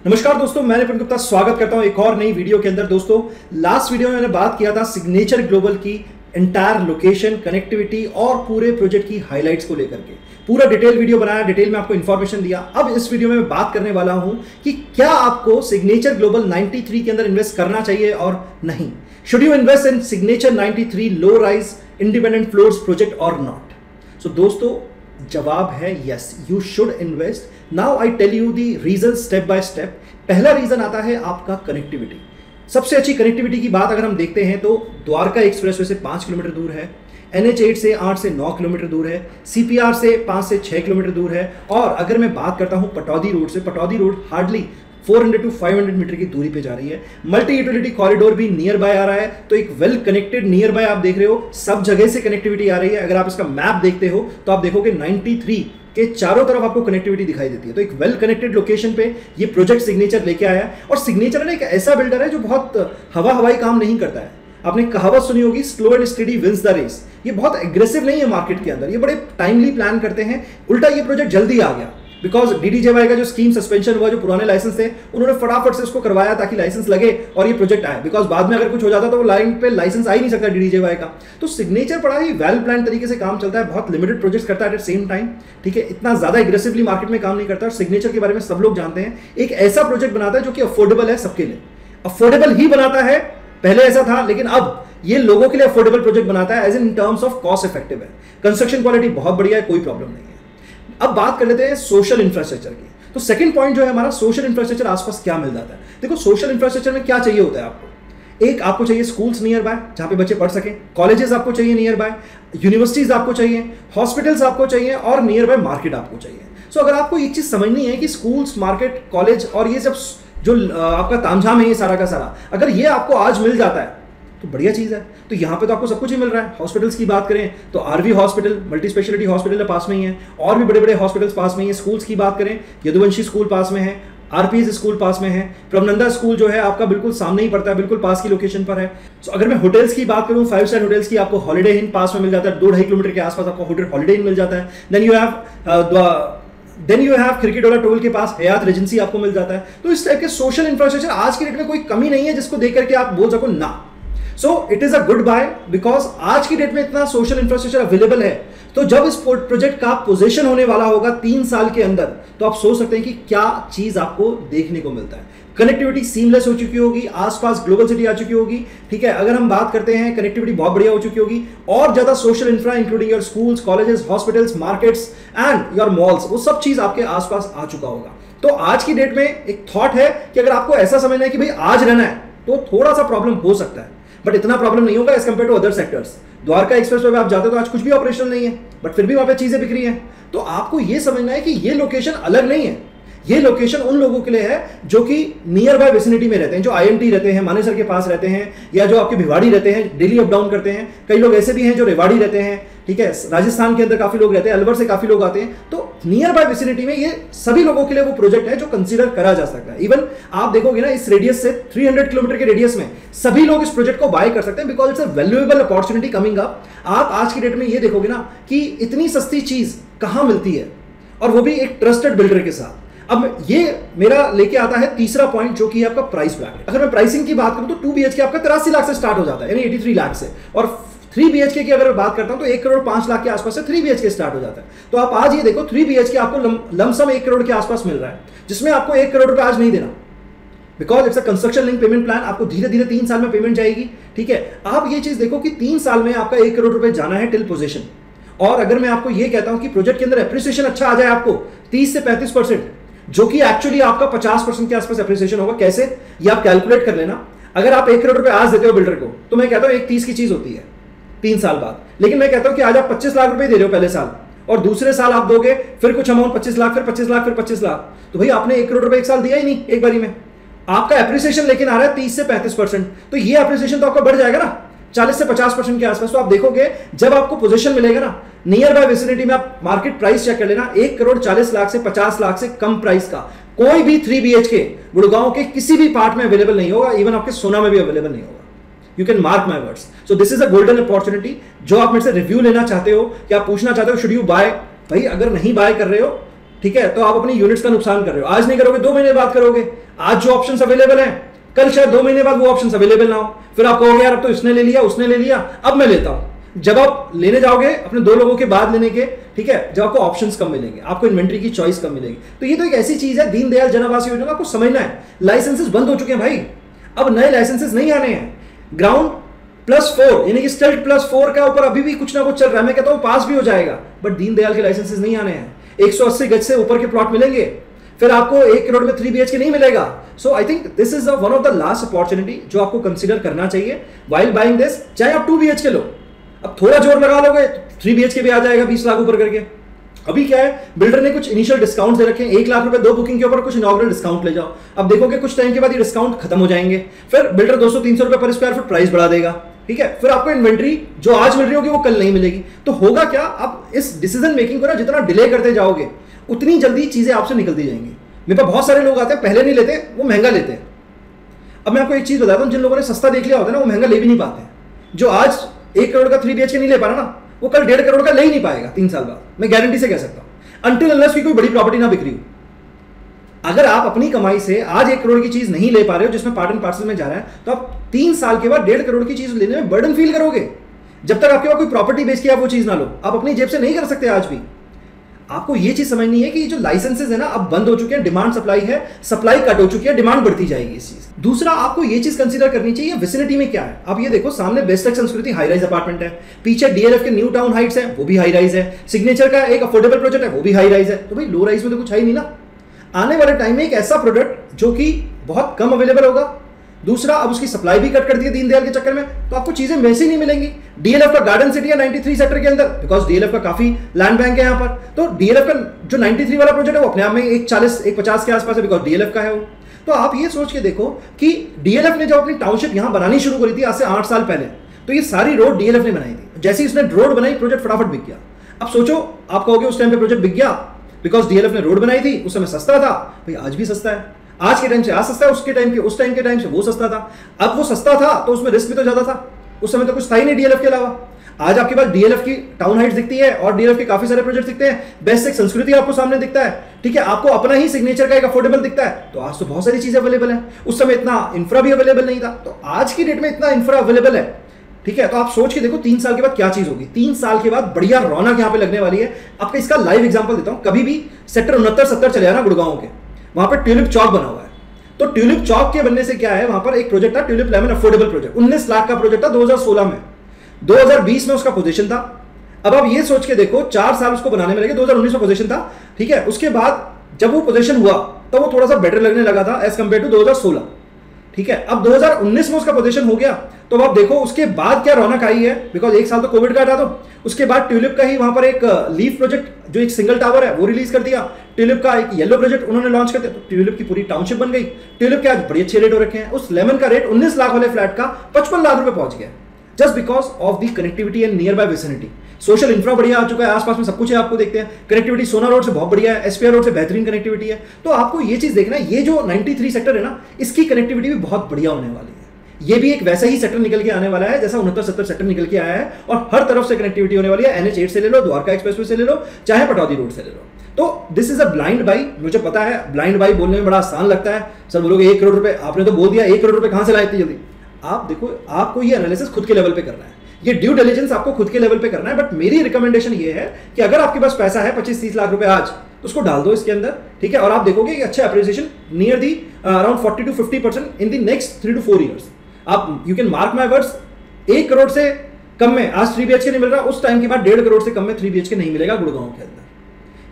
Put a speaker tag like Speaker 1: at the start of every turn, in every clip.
Speaker 1: नमस्कार दोस्तों, मैं निपुण गुप्ता स्वागत करता हूं एक और नई वीडियो के अंदर। दोस्तों, लास्ट वीडियो में मैंने बात किया था सिग्नेचर ग्लोबल की एंटायर लोकेशन, कनेक्टिविटी और पूरे प्रोजेक्ट की हाइलाइट्स को लेकर के पूरा डिटेल वीडियो बनाया, डिटेल में आपको इन्फॉर्मेशन दिया। अब इस वीडियो में मैं बात करने वाला हूं कि क्या आपको सिग्नेचर ग्लोबल 93 के अंदर इन्वेस्ट करना चाहिए और नहीं। Should you invest in signature 93 low rise independent floors project और नॉट। सो दोस्तों, जवाब है yes, you should invest. Now I tell you the reason step by step. पहला रीजन आता है आपका कनेक्टिविटी। सबसे अच्छी कनेक्टिविटी की बात अगर हम देखते हैं तो द्वारका एक्सप्रेसवे से 5 किलोमीटर दूर है, NH8 से 8 से 9 किलोमीटर दूर है, CPR से 5 से 6 किलोमीटर दूर है। और अगर मैं बात करता हूं पटौदी रोड से, Pataudi road hardly 400 to 500 metre की दूरी पे जा रही है। मल्टी यूटिलिटी कॉरिडोर भी नियर बाय आ रहा है, तो एक वेल कनेक्टेड नियर बाय आप देख रहे हो, सब जगह से कनेक्टिविटी आ रही है। अगर आप इसका मैप देखते हो तो आप देखोगे 93 के चारों तरफ आपको कनेक्टिविटी दिखाई देती है। तो एक वेल कनेक्टेड लोकेशन पे ये प्रोजेक्ट सिग्नेचर लेके आया है। और सिग्नेचर एक ऐसा बिल्डर है जो बहुत हवाई काम नहीं करता है। आपने कहावत सुनी होगी, slow and steady wins the race. ये बहुत एग्रेसिव नहीं है मार्केट के अंदर, ये बड़े टाइमली प्लान करते हैं। उल्टा ये प्रोजेक्ट जल्दी आ गया बिकॉज DDJY का जो स्कीम सस्पेंशन हुआ, जो पुराने लाइसेंस थे उन्होंने फटाफट से उसको करवाया ताकि लाइसेंस लगे और ये प्रोजेक्ट आए। बिकॉज बाद में अगर कुछ हो जाता तो वो लाइन पे लाइसेंस आ ही नहीं सकता DDJY का। तो सिग्नेचर बड़ा ही वेल प्लान तरीके से काम चलता है, बहुत लिमिटेड प्रोजेक्ट्स करता है एट सेम टाइम। ठीक है, इतना ज्यादा एग्रेसिवली मार्केट में काम नहीं करता। और सिग्नेचर के बारे में सब लोग जानते हैं, एक ऐसा प्रोजेक्ट बनाता है जो कि अफोर्डेबल है सबके लिए। अफोर्डेबल ही बनाता है, पहले ऐसा था लेकिन अब ये लोगों के लिए अफोर्डेबल प्रोजेक्ट बनाता है, as in terms of cost effective है। कंस्ट्रक्शन क्वालिटी बहुत बढ़िया है, कोई प्रॉब्लम नहीं है। अब बात कर लेते हैं सोशल इंफ्रास्ट्रक्चर की। तो सेकंड पॉइंट जो है हमारा, सोशल इंफ्रास्ट्रक्चर आसपास क्या मिल जाता है। देखो, सोशल इंफ्रास्ट्रक्चर में क्या चाहिए होता है आपको। एक आपको चाहिए स्कूल्स नियर बाय जहां पे बच्चे पढ़ सकें, कॉलेजेस आपको चाहिए नियर बाय, यूनिवर्सिटीज आपको चाहिए, हॉस्पिटल्स आपको चाहिए और नियर बाय मार्केट आपको चाहिए। सो अगर आपको एक चीज समझनी है कि स्कूल्स, मार्केट, कॉलेज और ये सब जो आपका तामझाम है ये सारा का सारा, अगर ये आपको आज मिल जाता है तो बढ़िया चीज है। तो यहाँ पे तो आपको सब कुछ ही मिल रहा है। हॉस्पिटल्स की बात करें तो RV hospital, multi specialty hospital पास में ही है, और भी बड़े बड़े हॉस्पिटल्स पास में ही है। स्कूल्स की बात करें, यदुवंशी स्कूल पास में है, RPS स्कूल पास में है, प्रभनंदा स्कूल जो है आपका बिल्कुल सामने ही पड़ता है, बिल्कुल पास की लोकेशन पर है। तो अगर मैं होटल्स की बात करूं, 5 स्टार होटल्स की, आपको हॉलिडे इन पास में मिल जाता है, 2-2.5 किलोमीटर के आसपास आपको होटल हॉलिडे इन मिल जाता है। देन यू हैव क्रिकेटोला टोल के पास हयात रेजेंसी आपको मिल जाता है। तो इस टाइप के सोशल इंफ्रास्ट्रक्चर आज की डेट में कोई कमी नहीं है जिसको देख करके आप बोल सको ना। So it is a good buy, because आज की डेट में इतना सोशल इंफ्रास्ट्रक्चर अवेलेबल है। तो जब इस प्रोजेक्ट का पोजीशन होने वाला होगा 3 साल के अंदर, तो आप सोच सकते हैं कि क्या चीज आपको देखने को मिलता है। कनेक्टिविटी सीमलेस हो चुकी होगी, आसपास ग्लोबल सिटी आ चुकी होगी। ठीक है, अगर हम बात करते हैं कनेक्टिविटी बहुत बढ़िया हो चुकी होगी, और ज्यादा social infra including your schools, colleges, hospitals, markets and your malls, वो सब चीज आपके आसपास आ चुका होगा। तो आज की डेट में एक थॉट है कि अगर आपको ऐसा समझना है कि भाई आज रहना है तो थोड़ा सा प्रॉब्लम हो सकता है, बट इतना प्रॉब्लम नहीं होगा as compare to other sectors. Dwarka expressway पे आप जाते हो तो आज कुछ भी ऑपरेशन नहीं है, बट फिर भी वहां पे चीजें बिक रही हैं। तो आपको ये समझना है कि ये लोकेशन अलग नहीं है, ये लोकेशन उन लोगों के लिए है जो कि नियर बाय विसिनिटी में रहते हैं, जो IMT रहते हैं, मानेसर के पास रहते हैं, या जो आपके भिवाड़ी रहते हैं, डेली अप डाउन करते हैं। कई लोग ऐसे भी हैं जो रेवाड़ी रहते हैं। ठीक है, राजस्थान के अंदर काफी लोग रहते हैं, अलवर से काफी लोग आते हैं। तो नियर बाय विसिनिटी में ये सभी लोगों के लिए वो प्रोजेक्ट है जो कंसीडर करा जा सकता है। इवन आप देखोगे ना, इस रेडियस से 300 किलोमीटर के रेडियस में सभी लोग इस प्रोजेक्ट को बाय कर सकते हैं, because it's a valuable opportunity coming up. आप आज की डेट में ये देखोगे ना कि इतनी सस्ती चीज कहां मिलती है, और वो भी एक ट्रस्टेड बिल्डर के साथ। अब ये मेरा लेके आता है तीसरा पॉइंट, जो कि आपका प्राइस ब्रैकेट। अगर मैं प्राइसिंग की बात करूं तो 2 BHK आपका 83 लाख से स्टार्ट हो जाता है, यानी 83 लाख से। और 3 BHK की अगर मैं बात करता हूं तो 1 करोड़ 5 लाख के आसपास से 3 BHK स्टार्ट हो जाता है। तो आप आज ये देखो, 3 BHK आपको लमसम 1 करोड़ के आसपास मिल रहा है, जिसमें आपको 1 करोड़ रुपए आज नहीं देना, because it's a construction link payment plan. आपको धीरे धीरे 3 साल में पेमेंट जाएगी। ठीक है, आप ये चीज देखो कि 3 साल में आपका 1 करोड़ रुपए जाना है टिल पोजीशन। और अगर मैं आपको ये कहता हूं कि प्रोजेक्ट के अंदर एप्रिसिएशन अच्छा आ जाए आपको 30 से 35%, जो कि एक्चुअली आपका 50% के आसपास एप्रिसिएशन होगा। कैसे, ये आप कैलकुलेट कर लेना। अगर आप 1 करोड़ रुपए आज देते हो बिल्डर को, तो मैं कहता हूं 1/30 की चीज होती है 3 साल बाद। लेकिन मैं कहता हूं कि आज आप 25 लाख रुपए दे रहे हो पहले साल, और दूसरे साल आप दोगे फिर कुछ अमाउंट 25 लाख, फिर 25 लाख, फिर 25 लाख, तो भाई आपने 1 करोड़ रुपए एक साल दिया ही नहीं एक बारी में। आपका एप्रिसिएशन लेकिन आ रहा है 30 से 35%, तो ये एप्रिसिएशन तो आपका बढ़ जाएगा ना 40 से 50% के आसपास। तो आप देखोगे जब आपको पोजीशन मिलेगा ना नियर बाय विसिनिटी में, आप मार्केट प्राइस चेक कर लेना, 1 करोड़ 40 लाख से 50 लाख से कम प्राइस का कोई भी 3 BHK गुड़गांव के किसी भी पार्ट में अवेलेबल नहीं होगा, इवन आपके सोना में भी अवेलेबल नहीं होगा। You can mark my words. So this is a golden opportunity. जो आप मेरे से रिव्यू लेना चाहते हो, या पूछना चाहते हो शुड यू बाय, भाई अगर नहीं बाय कर रहे हो ठीक है, तो आप अपनी यूनिट्स का नुकसान कर रहे हो। आज नहीं करोगे, 2 महीने बाद करोगे। आज जो ऑप्शंस अवेलेबल हैं, कल शायद 2 महीने बाद वो ऑप्शंस अवेलेबल ना हो, फिर आप कहोगे यार अब तो इसने ले लिया, उसने ले लिया, अब मैं लेता हूं। जब आप लेने जाओगे अपने 2 लोगों के बाद लेने के, ठीक है, जब आपको ऑप्शंस कम मिलेंगे, आपको इन्वेंट्री की चॉइस कम मिलेगी। तो ये तो एक ऐसी चीज है, दीनदयाल जन आवास योजना आपको समझना है। लाइसेंसेस बंद हो चुके हैं भाई, अब नए लाइसेंसेस नहीं आने हैं। ग्राउंड +4 यानी कि स्टेल्ट +4 का ऊपर अभी भी कुछ ना कुछ चल रहा है। मैं कहता हूं पास भी हो जाएगा, बट दीनदयाल के लाइसेंसेस नहीं आने हैं। 180 गज से ऊपर के प्लॉट मिलेंगे, फिर आपको 1 करोड़ में 3 BHK नहीं मिलेगा। So I think this is one of the last opportunity जो आपको कंसीडर करना चाहिए व्हाइल बाइंग दिस। चाहे आप 2 BHK लो, अब थोड़ा जोर लगा लोगे 3 BHK भी आ जाएगा 20 लाख ऊपर करके। अभी क्या है, बिल्डर ने कुछ इनिशियल डिस्काउंट दे रखे हैं, 1 लाख रुपए 2 बुकिंग के ऊपर कुछ इनॉग्रल डिस्काउंट ले जाओ। अब देखोगे कुछ टाइम के बाद ये डिस्काउंट खत्म हो जाएंगे, फिर बिल्डर 200-300 रुपए पर स्क्वायर फुट प्राइस बढ़ा देगा, ठीक है। फिर आपको इन्वेंट्री जो आज मिल रही होगी वो कल नहीं मिलेगी। तो होगा क्या, आप इस डिसीजन मेकिंग को ना जितना डिले करते जाओगे उतनी जल्दी चीजें आपसे निकलती जाएंगी। मेरे पास बहुत सारे लोग आते हैं, पहले नहीं लेते, वो महंगा लेते हैं। अब मैं आपको एक चीज बताता हूं, जिन लोगों ने सस्ता देख लिया होता है ना, वो महंगा ले भी नहीं पाते हैं। जो आज 1 करोड़ का 3 BHK नहीं ले पा रहा ना, वो कल 1.5 करोड़ का ले ही नहीं पाएगा 3 साल बाद। मैं गारंटी से कह सकता हूं, अनटिल अनलेस की कोई बड़ी प्रॉपर्टी ना बिक रही हो। अगर आप अपनी कमाई से आज 1 करोड़ की चीज नहीं ले पा रहे हो, जिसमें पार्ट एंड पार्सल में जा रहा है, तो आप 3 साल के बाद 1.5 करोड़ की चीज लेने में बर्डन फील करोगे। जब तक आपके पास कोई प्रॉपर्टी बेच के आप वो चीज ना लो, आप अपनी जेब से नहीं कर सकते। आज भी आपको ये चीज समझनी है कि जो लाइसेंसेस है ना, अब बंद हो चुके हैं, डिमांड सप्लाई है, सप्लाई कट हो चुकी है, डिमांड बढ़ती जाएगी इस चीज। दूसरा आपको ये चीज कंसीडर करनी चाहिए, विसिनिटी में क्या है। आप ये देखो, सामने बेस्टेक संस्कृति हाई राइज अपार्टमेंट है, पीछे DLF के न्यू टाउन हाइट्स है, वो भी हाई राइज है, सिग्नेचर का एक अफोर्डेबल प्रोजेक्ट है, वो भी हाई राइज है। तो भाई लो राइज में तो कुछ है ही नहीं ना। आने वाले टाइम में एक ऐसा प्रोडक्ट जो कि बहुत कम अवेलेबल होगा। दूसरा, अब उसकी सप्लाई भी कट कर दी है दीनदयाल के चक्कर में, तो आपको चीजें वैसी नहीं मिलेंगी। DLF का गार्डन सिटी है 93 सेक्टर के अंदर, बिकॉज DLF का काफी लैंड बैंक है यहाँ पर। तो DLF का जो 93 वाला प्रोजेक्ट है वो अपने आप में 140-150 के आसपास है, बिकॉज DLF का है वो। तो आप ये सोच के देखो कि DLF ने जब अपनी टाउनशिप यहाँ बनानी शुरू करी थी आज से 8 साल पहले, तो ये सारी रोड DLF ने बनाई थी। जैसे ही इसने रोड बनाई, प्रोजेक्ट फटाफट बिक गया। अब सोचो, आप कहोगे उस टाइम पे प्रोजेक्ट बिक गया बिकॉज DLF ने रोड बनाई थी, उस समय सस्ता था। भाई आज भी सस्ता है, आज के टाइम से आज सस्ता है, उस टाइम के टाइम से वो सस्ता था। अब वो सस्ता था तो उसमें रिस्क भी तो ज्यादा था, उस समय तो कुछ था ही नहीं DLF के अलावा। आज आपके पास DLF की टाउन हाइट्स दिखती है और DLF के काफी सारे प्रोजेक्ट दिखते हैं, बेस्टेक संस्कृति आपको सामने दिखता है, ठीक है, आपको अपना ही सिग्नेचर का एक अफोर्डेबल दिखता है। तो आज तो बहुत सारी चीजें अवेलेबल है, उस समय इतना इंफ्रा भी अवेलेबल नहीं था, तो आज की डेट में इतना इंफ्रा अवेलेबल है, ठीक है। तो आप सोच के देखो 3 साल के बाद क्या चीज होगी। 3 साल के बाद बढ़िया रौनक यहाँ पे लगने वाली है। आपको इसका लाइव एग्जांपल देता हूं। कभी भी सेक्टर 69-70 चले जाना गुड़गांव के, वहां पर ट्यूलिप चौक बना हुआ है। तो ट्यूलिप चौक के बनने से क्या है, वहां पर एक प्रोजेक्ट था tulip lemon affordable project, 19 lakh का प्रोजेक्ट था 2016 में। 2020 में उसका पोजीशन था। अब आप ये सोच के देखो 4 साल उसको बनाने में लगे, 2019 में पोजीशन था, ठीक है। उसके बाद जब वो पोजीशन हुआ तो वो थोड़ा सा बेटर लगने लगा था एज कंपेयर टू 2016, ठीक है। अब 2019 में उसका पोजीशन हो गया, तो आप देखो उसके बाद क्या रौनक आई है, बिकॉज 1 साल तो कोविड का हटा दो। उसके बाद ट्यूलिप का ही वहां पर एक लीफ प्रोजेक्ट जो एक सिंगल टावर है वो रिलीज कर दिया। ट्यूलिप का एक येलो प्रोजेक्ट उन्होंने लॉन्च कर दिया, तो ट्यूलिप की पूरी टाउनशिप बन गई। ट्यूलिप के आज बड़े अच्छे रेट हो रखे हैं। उस लेमन का रेट 19 लाख वाले फ्लैट का 55 लाख रुपए पहुंच गया, just because of the connectivity and near by vicinity. Social infra बढ़िया आ चुका है, आसपास में सब कुछ है, आपको देखते हैं। कनेक्टिविटी सोना रोड से बहुत बढ़िया है, SPR रोड से बेहतरीन कनेक्टिविटी है। तो आपको ये चीज देखना है, ये जो 93 सेक्टर है ना, इसकी कनेक्टिविटी भी बहुत बढ़िया होने वाली है। ये भी एक वैसा ही सेक्टर निकल के आने वाला है जैसा 69-70 सेक्टर निकल के आया है, और हर तरफ से कनेक्टिविटी होने वाली है। NH8 से ले लो, द्वारका एक्सप्रेसवे से ले लो, चाहे पटौदी रोड से ले लो। तो this is a blind by. मुझे पता है ब्लाइंड बाई बोलने में बड़ा आसान लगता है। सर बोलोगे 1 करोड़ रुपए, आपने तो बोल दिया, 1 करोड़ रुपए कहां से लाए इतनी जल्दी? आप देखो, आपको ये एनालिसिस खुद के लेवल पे करना है, ये ड्यू डिलिजेंस आपको खुद के लेवल पे करना है। बट मेरी रिकमेंडेशन ये है कि अगर आपके पास पैसा है 25-30 लाख रुपए आज, तो उसको डाल दो इसके अंदर, ठीक है। और आप देखोगे कि अच्छा appreciation near the around 40 to 50% in the next 3 to 4 years. आप you can mark my words, 1 crore से कम में आज 3 BHK नहीं मिल रहा, उस टाइम के बाद 1.5 करोड़ से कम में 3 BHK नहीं मिलेगा गुड़गांव के अंदर।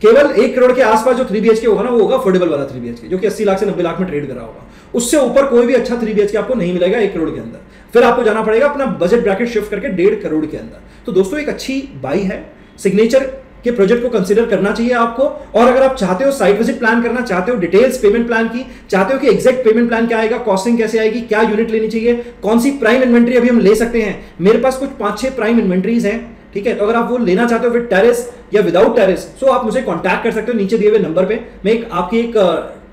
Speaker 1: केवल 1 करोड़ के आसपास जो 3 BHK होगा ना, वो होगा अफोर्डेबल वाला 3 BHK, जो कि 80 लाख से 90 लाख में ट्रेड कर रहा होगा। उससे ऊपर कोई भी अच्छा 3 BHK आपको नहीं मिलेगा 1 करोड़ के अंदर। फिर आपको जाना पड़ेगा अपना बजट ब्रैकेट शिफ्ट करके 1.5 करोड़ के अंदर। तो दोस्तों एक अच्छी बाई है, सिग्नेचर के प्रोजेक्ट को कंसीडर करना चाहिए आपको। और अगर आप चाहते हो साइट विजिट प्लान करना चाहते हो, डिटेल्स पेमेंट प्लान की चाहते हो कि एग्जैक्ट पेमेंट प्लान क्या आएगा, कॉस्टिंग कैसे आएगी, क्या यूनिट लेनी चाहिए, कौन सी प्राइम इन्वेंट्री अभी हम ले सकते हैं। मेरे पास कुछ 5-6 प्राइम इन्वेंट्रीज हैं, ठीक है। तो अगर आप वो लेना चाहते हो विद टेरेस या विदाउट टेरेस, तो आप मुझे कांटेक्ट कर सकते हो नीचे दिए हुए नंबर पे। मैं आपकी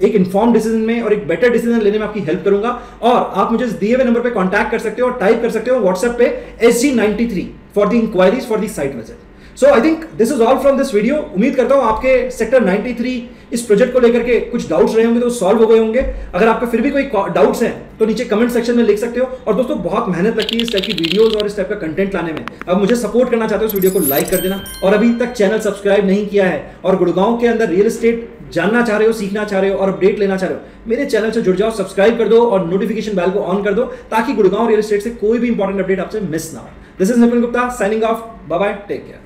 Speaker 1: एक इन्फॉर्म डिसीजन में और एक बेटर डिसीजन लेने में आपकी हेल्प करूंगा। और आप मुझे दिए हुए नंबर पे कांटेक्ट कर सकते हो और टाइप कर सकते हो व्हाट्सएप पे SG93 for the enquiries for the site visit. So I think this is all from this video. उम्मीद करता हूं आपके सेक्टर 93 इस प्रोजेक्ट को लेकर के कुछ डाउट्स रहे होंगे तो सॉल्व हो गए होंगे। अगर आपके फिर भी कोई डाउट्स हैं तो नीचे कमेंट सेक्शन में लिख सकते हो। और दोस्तों बहुत मेहनत लगती है इस टाइप की वीडियोस और इस टाइप का कंटेंट लाने में। अब मुझे सपोर्ट करना चाहते हो इस वीडियो को लाइक कर देना, और अभी तक चैनल सब्सक्राइब नहीं किया है और गुड़गांव के अंदर रियल एस्टेट जानना चाह रहे हो, सीखना चाह रहे हो और अपडेट लेना चाह रहे हो, मेरे चैनल से जुड़ जाओ, सब्सक्राइब कर दो और नोटिफिकेशन बेल को ऑन कर दो ताकि गुड़गांव रियल एस्टेट से कोई भी इंपॉर्टेंट अपडेट आपसे मिस ना हो। This is Nipun Gupta signing off, bye bye, take care.